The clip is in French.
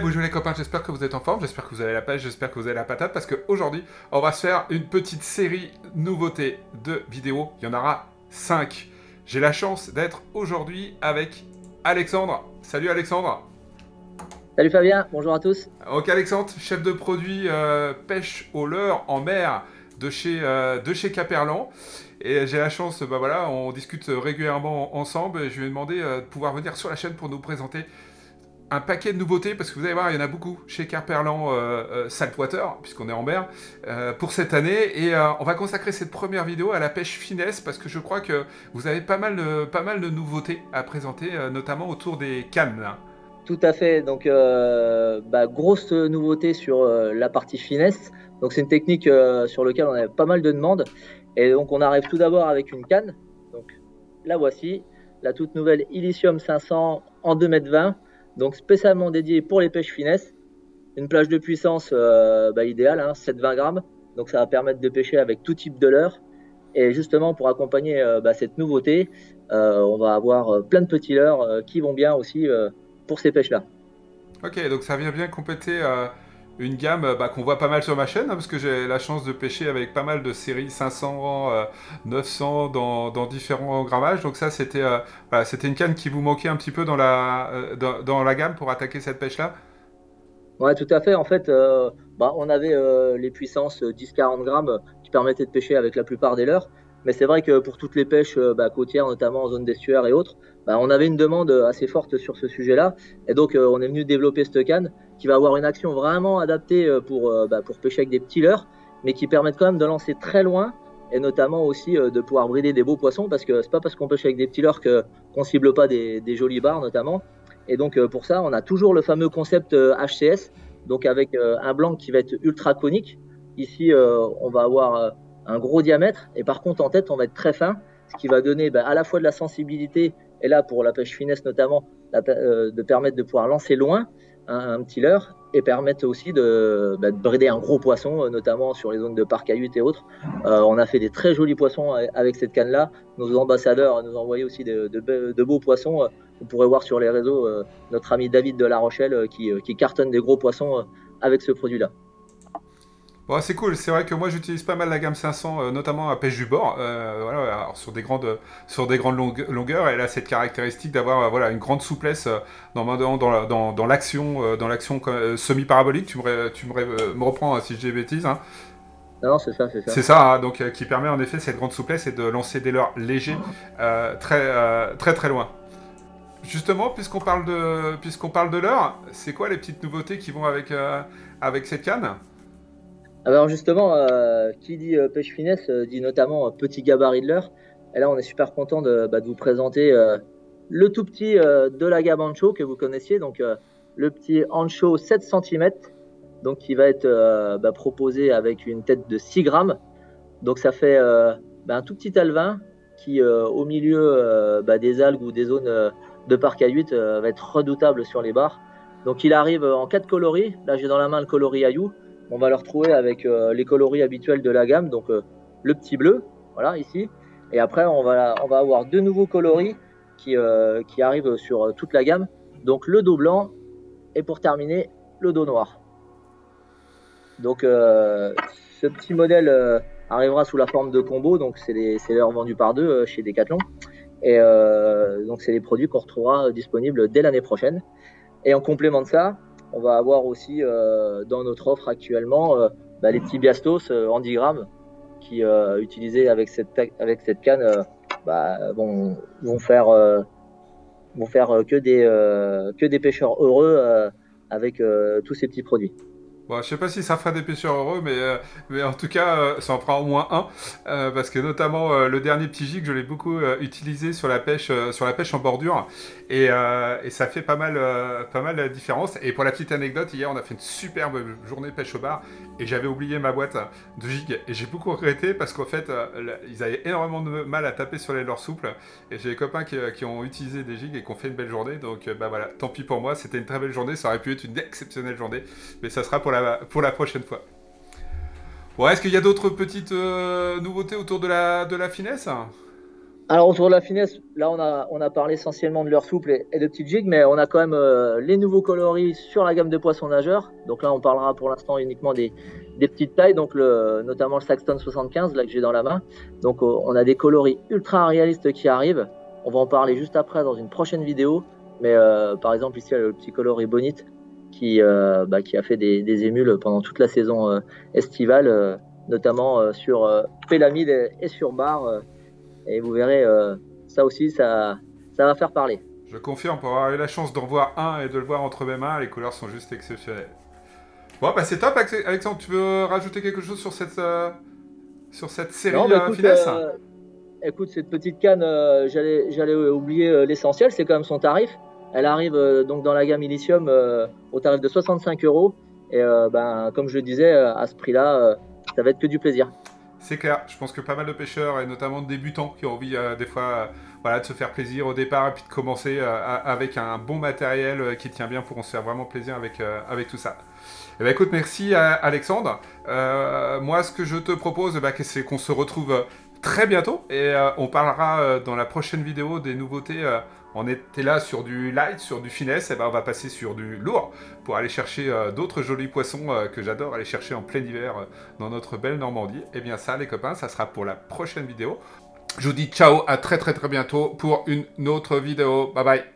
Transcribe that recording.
Bonjour les copains, j'espère que vous êtes en forme, j'espère que vous avez la pêche, j'espère que vous avez la patate, parce qu'aujourd'hui, on va se faire une petite série nouveautés de vidéos. Il y en aura 5. J'ai la chance d'être aujourd'hui avec Alexandre. Salut Alexandre. Salut Fabien, bonjour à tous. Donc Alexandre, chef de produit pêche au leurre en mer de chez Caperlan. Et j'ai la chance, bah voilà, on discute régulièrement ensemble et je lui ai demandé de pouvoir venir sur la chaîne pour nous présenter un paquet de nouveautés, parce que vous allez voir, il y en a beaucoup chez Caperlan Saltwater, puisqu'on est en mer, pour cette année. Et on va consacrer cette première vidéo à la pêche finesse, parce que je crois que vous avez pas mal de nouveautés à présenter, notamment autour des cannes. Hein. Tout à fait, donc grosse nouveauté sur la partie finesse. Donc c'est une technique sur laquelle on avait pas mal de demandes. Et donc on arrive tout d'abord avec une canne. Donc la voici, la toute nouvelle Illicium 500 en 2,20 m, donc spécialement dédiée pour les pêches finesse. Une plage de puissance idéale, hein, 7-20 grammes. Donc ça va permettre de pêcher avec tout type de leurre. Et justement pour accompagner cette nouveauté, on va avoir plein de petits leurres qui vont bien aussi pour ces pêches-là. Ok, donc ça vient bien compléter une gamme qu'on voit pas mal sur ma chaîne, hein, parce que j'ai la chance de pêcher avec pas mal de séries 500, 900 dans différents grammages. Donc ça, c'était une canne qui vous manquait un petit peu dans la gamme pour attaquer cette pêche-là. Ouais, tout à fait. En fait, on avait les puissances 10-40 grammes qui permettaient de pêcher avec la plupart des leurres. Mais c'est vrai que pour toutes les pêches côtières, notamment en zone d'estuaire et autres, on avait une demande assez forte sur ce sujet-là. Et donc, on est venu développer cette canne qui va avoir une action vraiment adaptée pour pêcher avec des petits leurres, mais qui permettent quand même de lancer très loin et notamment aussi de pouvoir brider des beaux poissons, parce que c'est pas parce qu'on pêche avec des petits leurres qu'on cible pas des jolis bars notamment. Et donc pour ça, on a toujours le fameux concept HCS, donc avec un blanc qui va être ultra conique. Ici, on va avoir un gros diamètre, et par contre en tête, on va être très fin, ce qui va donner à la fois de la sensibilité, et là pour la pêche finesse notamment, de permettre de pouvoir lancer loin un petit leurre, et permettre aussi de brider un gros poisson, notamment sur les zones de parc à huit et autres. On a fait des très jolis poissons avec cette canne-là. Nos ambassadeurs nous envoyaient aussi de beaux poissons. Vous pourrez voir sur les réseaux notre ami David de La Rochelle qui cartonne des gros poissons avec ce produit-là. Bon, c'est cool, c'est vrai que moi j'utilise pas mal la gamme 500, notamment à pêche du bord, voilà, alors sur des grandes longueurs, et elle a cette caractéristique d'avoir voilà, une grande souplesse dans l'action semi-parabolique. Tu me reprends hein, si je dis des bêtises. Hein. Non, non, c'est ça, c'est ça. C'est ça, hein, donc qui permet en effet cette grande souplesse et de lancer des leurres légers très très loin. Justement, puisqu'on parle de leurres, c'est quoi les petites nouveautés qui vont avec cette canne? Alors justement, qui dit pêche finesse dit notamment petit gabarit de leurre. Et là, on est super content de vous présenter le tout petit de la gamme Ancho que vous connaissiez, donc le petit Ancho 7 cm, donc qui va être proposé avec une tête de 6 grammes. Donc ça fait un tout petit alevin qui, au milieu des algues ou des zones de parc à huit, va être redoutable sur les bars. Donc il arrive en 4 coloris. Là, j'ai dans la main le coloris Ayou. On va le retrouver avec les coloris habituels de la gamme, donc le petit bleu, voilà, ici. Et après, on va avoir deux nouveaux coloris qui arrivent sur toute la gamme. Donc le dos blanc et pour terminer, le dos noir. Donc ce petit modèle arrivera sous la forme de combo, donc c'est les revendus par deux chez Decathlon. Et donc c'est les produits qu'on retrouvera disponibles dès l'année prochaine. Et en complément de ça, on va avoir aussi dans notre offre actuellement les petits Biastos en 10 grammes qui, utilisés avec cette canne, vont faire que des pêcheurs heureux avec tous ces petits produits. Bon, je sais pas si ça fera des pêcheurs heureux, mais en tout cas, ça en fera au moins un, parce que notamment le dernier petit jig, je l'ai beaucoup utilisé sur la pêche en bordure, et ça fait pas mal la différence. Et pour la petite anecdote, hier, on a fait une superbe journée pêche au bar, et j'avais oublié ma boîte de jig, et j'ai beaucoup regretté parce qu'en fait, ils avaient énormément de mal à taper sur les leurres souples, et j'ai des copains qui ont utilisé des jigs et qui ont fait une belle journée, donc bah voilà, tant pis pour moi, c'était une très belle journée, ça aurait pu être une exceptionnelle journée, mais ça sera pour la prochaine fois. Bon, est-ce qu'il y a d'autres petites nouveautés autour de la finesse? Alors autour de la finesse, là on a parlé essentiellement de leur souple et de petites jigs, mais on a quand même les nouveaux coloris sur la gamme de poissons nageurs. Donc là on parlera pour l'instant uniquement des petites tailles, donc notamment le Saxton 75 là que j'ai dans la main. Donc on a des coloris ultra réalistes qui arrivent. On va en parler juste après dans une prochaine vidéo. Mais par exemple ici le petit coloris Bonite qui a fait des émules pendant toute la saison estivale, notamment sur Pélamide et sur Bar. Et vous verrez, ça aussi, ça va faire parler. Je confirme, pour avoir eu la chance d'en voir un et de le voir entre mes mains, les couleurs sont juste exceptionnelles. Bon, bah c'est top, Alexandre. Tu veux rajouter quelque chose sur cette série Non, bah, écoute, finesse? écoute, cette petite canne, j'allais oublier l'essentiel, c'est quand même son tarif. Elle arrive donc dans la gamme Illicium au tarif de 65 euros. Et ben, comme je le disais, à ce prix-là, ça va être que du plaisir. C'est clair, je pense que pas mal de pêcheurs, et notamment de débutants, qui ont envie des fois voilà, de se faire plaisir au départ et puis de commencer avec un bon matériel qui tient bien, pourront se faire vraiment plaisir avec tout ça. Eh ben, écoute, merci Alexandre. Moi, ce que je te propose, c'est qu'on se retrouve très bientôt et on parlera dans la prochaine vidéo des nouveautés. On était là sur du light, sur du finesse, et ben on va passer sur du lourd pour aller chercher d'autres jolis poissons que j'adore aller chercher en plein hiver dans notre belle Normandie. Et bien ça, les copains, ça sera pour la prochaine vidéo. Je vous dis ciao, à très très très bientôt pour une autre vidéo. Bye bye.